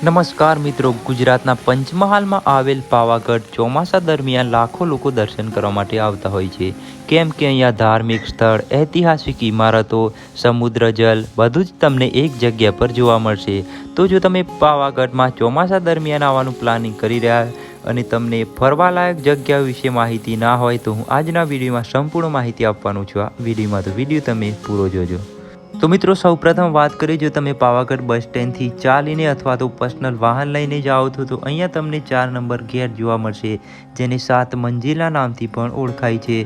નમસ્કાર મિત્રો, ગુજરાતના પંચમહાલમાં આવેલ પાવાગઢ ચોમાસા દરમિયાન લાખો લોકો દર્શન કરવા માટે આવતા હોય છે. કેમ કે અહીંયા ધાર્મિક સ્થળ, ઐતિહાસિક ઇમારતો, સમુદ્ર જલ બધું જ તમને એક જગ્યા પર જોવા મળશે. તો જો તમે પાવાગઢમાં ચોમાસા દરમિયાન આવવાનું પ્લાનિંગ કરી રહ્યા અને તમને ફરવાલાયક જગ્યા વિશે માહિતી ના હોય તો હું આજના વિડીયોમાં સંપૂર્ણ માહિતી આપવાનું છું. આ વિડીયોમાં તો વિડીયો તમે પૂરો જોજો. તો મિત્રો, સૌપ્રથમ વાત કરીએ, જો તમે પાવાગઢ બસ સ્ટેન્ડથી ચાલીને અથવા તો પર્સનલ વાહન લઈને જાઓ છો તો અહીંયા તમને 4 નંબર ગેટ જોવા મળશે, જેને 7 મંજિલના નામથી પણ ઓળખાય છે.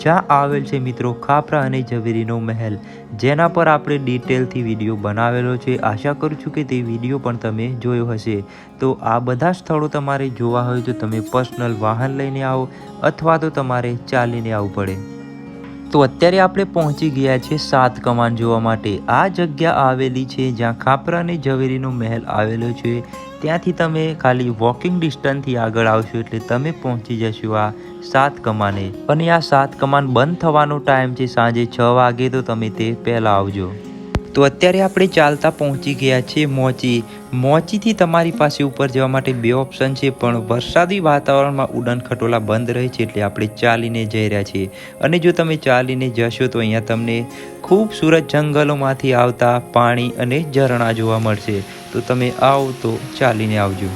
જ્યાં આવેલ છે મિત્રો ખાપરા અને ઝવેરીનો મહેલ, જેના પર આપણે ડિટેલથી વિડીયો બનાવેલો છે. આશા કરું છું કે તે વિડીયો પણ તમે જોયો હશે. તો આ બધા સ્થળો તમારે જોવા હોય તો તમે પર્સનલ વાહન લઈને આવો અથવા તો તમારે ચાલીને આવવું પડે. તો અત્યારે આપણે પહોંચી ગયા છે 7 કમાન જોવા માટે. આ જગ્યા આવેલી છે જ્યાં ખાપરા અને ઝવેરીનો મહેલ આવેલો છે. ત્યાંથી તમે ખાલી વોકિંગ ડિસ્ટન્સથી આગળ આવશો એટલે તમે પહોંચી જશો આ 7 કમાને. અને આ 7 કમાન બંધ થવાનો ટાઈમ છે સાંજે 6 વાગે, તો તમે તે પહેલાં આવજો. તો અત્યારે આપણે ચાલતા પહોંચી ગયા છે મોચીથી તમારી પાસે ઉપર જવા માટે 2 ઓપ્શન છે, પણ વરસાદી વાતાવરણમાં ઉડાન ખટોલા બંધ રહે છે એટલે આપણે ચાલીને જઈ રહ્યા છીએ. અને જો તમે ચાલીને જશો તો અહીંયા તમને ખૂબસૂરત જંગલોમાંથી આવતા પાણી અને ઝરણા જોવા મળશે. તો તમે આવો તો ચાલીને આવજો.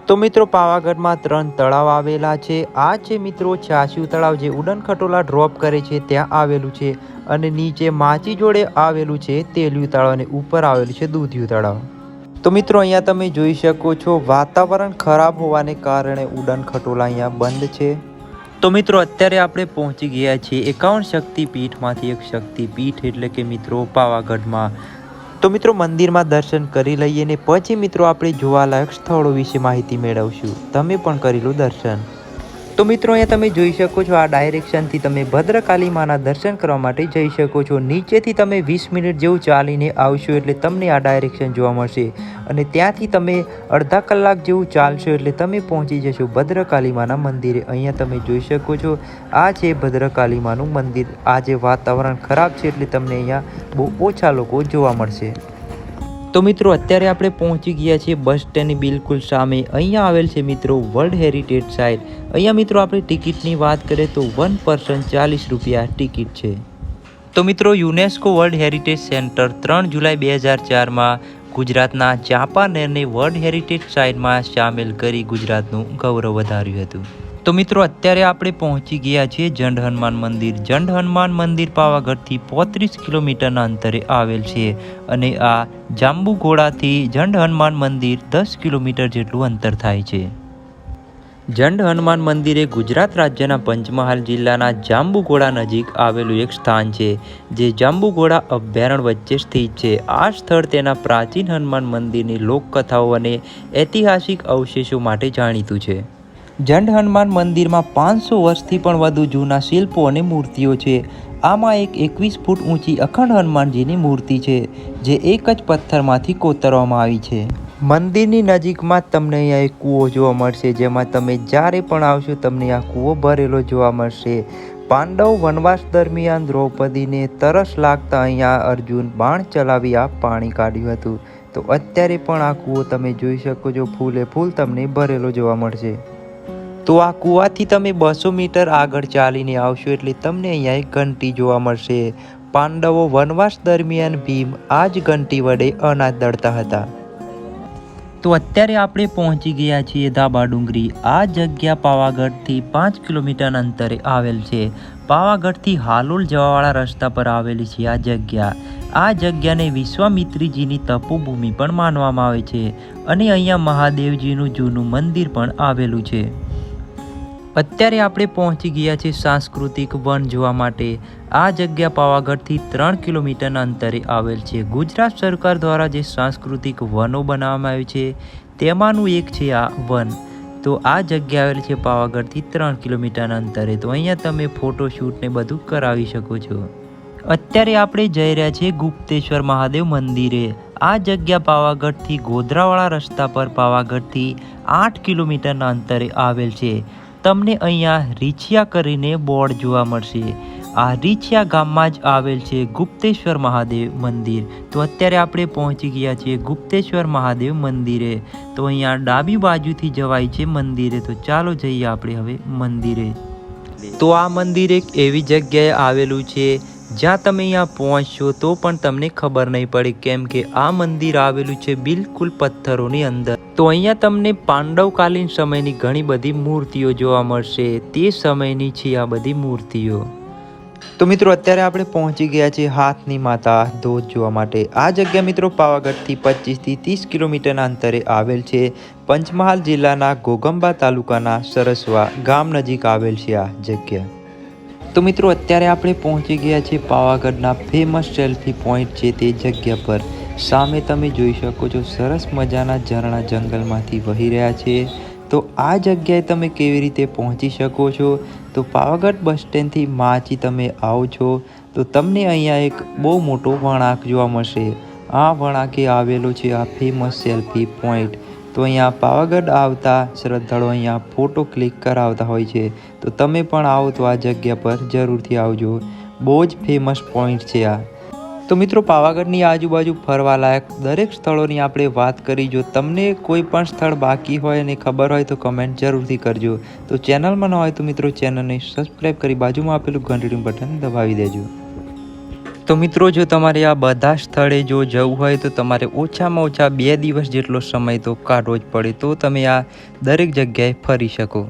તો મિત્રો, પાવાગઢમાં 3 તળાવ આવેલા છે. આ છે મિત્રો છાશિયું તળાવ, જે ઉડન ખટોલા ડ્રોપ કરે છે ત્યાં આવેલું છે. અને નીચે માચી જોડે આવેલું છે તેલિયું તળાવ અને ઉપર આવેલું છે દૂધિયું તળાવ. તો મિત્રો, અહીંયા તમે જોઈ શકો છો વાતાવરણ ખરાબ હોવાને કારણે ઉડન ખટોલા અહીંયા બંધ છે. તો મિત્રો, અત્યારે આપણે પહોંચી ગયા છીએ 51 શક્તિપીઠમાંથી એક શક્તિપીઠ એટલે કે મિત્રો પાવાગઢમાં. તો મિત્રો, મંદિરમાં દર્શન કરી લઈએ ને પછી મિત્રો આપણે જોવાલાયક સ્થળો વિશે માહિતી મેળવશું. તમે પણ કરી લો દર્શન. તો મિત્રો, અહીંયા તમે જોઈ શકો છો આ ડાયરેક્શનથી તમે ભદ્રકાળી માના દર્શન કરવા માટે જઈ શકો છો. નીચેથી તમે 20 મિનિટ જેવું ચાલીને આવશો એટલે તમને આ ડાયરેક્શન જોવા મળશે. અને ત્યાંથી તમે અડધા કલાક જેવું ચાલશો એટલે તમે પહોંચી જશો ભદ્રકાળી માના મંદિરે. અહીંયા તમે જોઈ શકો છો આ છે ભદ્રકાળી માનું મંદિર. આજે વાતાવરણ ખરાબ છે એટલે તમને અહીંયા બહુ ઓછા લોકો જોવા મળશે. તો મિત્રો, અત્યારે આપણે પહોંચી ગયા છીએ બસ સ્ટેન્ડની બિલકુલ સામે. અહીંયા આવેલ છે મિત્રો વર્લ્ડ હેરિટેજ સાઇટ. અહીંયા મિત્રો આપણે ટિકિટની વાત કરીએ તો 1 પર્સન 40 રૂપિયા ટિકિટ છે. તો મિત્રો, યુનેસ્કો વર્લ્ડ હેરિટેજ સેન્ટર 3 જુલાઈ 2004માં ગુજરાતના ચાંપાનેરને વર્લ્ડ હેરિટેજ સાઇટમાં સામેલ કરી ગુજરાતનું ગૌરવ વધાર્યું હતું. તો મિત્રો, અત્યારે આપણે પહોંચી ગયા છીએ જંડ હનુમાન મંદિર. જંડ હનુમાન મંદિર પાવાગઢથી 35 કિલોમીટરના અંતરે આવેલ છે. અને આ જાંબુઘોડાથી જંડ હનુમાન મંદિર 10 કિલોમીટર જેટલું અંતર થાય છે. જંડ હનુમાન મંદિર એ ગુજરાત રાજ્યના પંચમહાલ જિલ્લાના જાંબુઘોડા નજીક આવેલું એક સ્થાન છે, જે જાંબુઘોડા અભયારણ્ય વચ્ચે સ્થિત છે. આ સ્થળ તેના પ્રાચીન હનુમાન મંદિરની લોકકથાઓ અને ઐતિહાસિક અવશેષો માટે જાણીતું છે. જંડ હનુમાન મંદિરમાં 500 વર્ષથી પણ વધુ જૂના શિલ્પો અને મૂર્તિઓ છે. આમાં એક 21 ફૂટ ઊંચી અખંડ હનુમાનજીની મૂર્તિ છે, જે એક જ પથ્થરમાંથી કોતરવામાં આવી છે. મંદિરની નજીકમાં તમને અહીંયા એક કૂવો જોવા મળશે, જેમાં તમે જ્યારે પણ આવશો તમને આ કૂવો ભરેલો જોવા મળશે. પાંડવ વનવાસ દરમિયાન દ્રૌપદીને તરસ લાગતા અહીંયા અર્જુન બાણ ચલાવી આ પાણી કાઢ્યું હતું. તો અત્યારે પણ આ કૂવો તમે જોઈ શકો છો, ફૂલે ફૂલ તમને ભરેલો જોવા મળશે. તો આ કૂવાથી તમે 200 મીટર આગળ ચાલીને આવશો એટલે તમને અહીંયા એક ઘંટી જોવા મળશે. પાંડવો વનવાસ દરમિયાન ભીમ આ જ ઘંટી વડે અનાજ દળતા હતા. તો અત્યારે આપણે પહોંચી ગયા છીએ ધાબા ડુંગરી. આ જગ્યા પાવાગઢથી 5 કિલોમીટર અંતરે આવેલ છે. પાવાગઢથી હાલોલ જવાવાળા રસ્તા પર આવેલી છે આ જગ્યા. આ જગ્યાને વિશ્વામિત્રીજીની તપોભૂમિ પણ માનવામાં આવે છે. અને અહીંયા મહાદેવજીનું જૂનું મંદિર પણ આવેલું છે. અત્યારે આપણે પહોંચી ગયા છીએ સાંસ્કૃતિક વન જોવા માટે. આ જગ્યા પાવાગઢથી 3 કિલોમીટરના અંતરે આવેલ છે. ગુજરાત સરકાર દ્વારા જે સાંસ્કૃતિક વનો બનાવવામાં આવ્યું છે તેમાંનું એક છે આ વન. તો આ જગ્યા આવેલ છે પાવાગઢથી 3 કિલોમીટરના અંતરે. તો અહીંયા તમે ફોટોશૂટ ને બધું કરાવી શકો છો. અત્યારે આપણે જઈ રહ્યા છીએ ગુપ્તેશ્વર મહાદેવ મંદિરે. આ જગ્યા પાવાગઢથી ગોધરાવાળા રસ્તા પર પાવાગઢથી 8 કિલોમીટરના અંતરે આવેલ છે. તમને અહીંયા રીછિયા કરીને બોર્ડ જોવા મળશે. આ રીછિયા ગામમાં જ આવેલ છે ગુપ્તેશ્વર મહાદેવ મંદિર. તો અત્યારે આપણે પહોંચી ગયા છીએ ગુપ્તેશ્વર મહાદેવ મંદિરે. તો અહીંયા ડાબી બાજુથી જવાય છે મંદિરે. તો ચાલો જઈએ આપણે હવે મંદિરે. તો આ મંદિર એક એવી જગ્યાએ આવેલું છે જ્યાં તમે અહીંયા પહોંચશો તો પણ તમને ખબર નહીં પડે, કેમ કે આ મંદિર આવેલું છે બિલકુલ પથ્થરોની અંદર. તો અહીંયા તમને પાંડવકાલીન સમયની ઘણી બધી મૂર્તિઓ જોવા મળશે. તે સમયની છે આ બધી મૂર્તિઓ. તો મિત્રો અત્યારે આપણે પહોંચી ગયા છીએ હાથની માતા ધોધ જોવા માટે. આ જગ્યા મિત્રો પાવાગઢથી 25 થી 30 કિલોમીટરના અંતરે આવેલ છે. પંચમહાલ જિલ્લાના ઘોગંબા તાલુકાના સરસવા ગામ નજીક આવેલ છે આ જગ્યા. તો મિત્રો અત્યારે આપણે પહોંચી ગયા છીએ પાવાગઢના ફેમસ સેલ્ફી પોઈન્ટ છે તે જગ્યા પર. સામે તમે જોઈ શકો છો સરસ મજાના ઝરણા જંગલમાંથી વહી રહ્યા છે. તો આ જગ્યાએ તમે કેવી રીતે પહોંચી શકો છો? તો પાવાગઢ બસ સ્ટેન્ડથી માચી તમે આવો છો તો તમને અહીંયા એક બહુ મોટો વળાંક જોવા મળશે. આ વળાંકે આવેલો છે આ ફેમસ સેલ્ફી પોઈન્ટ. તો અહીંયા પાવાગઢ આવતા શ્રદ્ધાળુઓ અહીંયા ફોટો ક્લિક કરાવતા હોય છે. તો તમે પણ આવો તો આ જગ્યા પર જરૂરથી આવજો. બહુ જ ફેમસ પોઈન્ટ છે આ. તો મિત્રો પાવાગઢની આજુબાજુ ફરવાલાયક દરેક સ્થળોની આપણે વાત કરી. જો તમને કોઈ પણ સ્થળ બાકી હોય અને ખબર હોય તો કમેન્ટ જરૂરથી કરજો. તો ચેનલમાં ન હોય તો મિત્રો ચેનલને સબસ્ક્રાઈબ કરી બાજુમાં આપેલું ઘંટડીનું બટન દબાવી દેજો. તો મિત્રો જો તમારે આ બધા સ્થળે જો જવું હોય તો તમારે ઓછામાં ઓછા 2 દિવસ જેટલો સમય તો કાઢવો જ પડે, તો તમે આ દરેક જગ્યાએ ફરી શકો.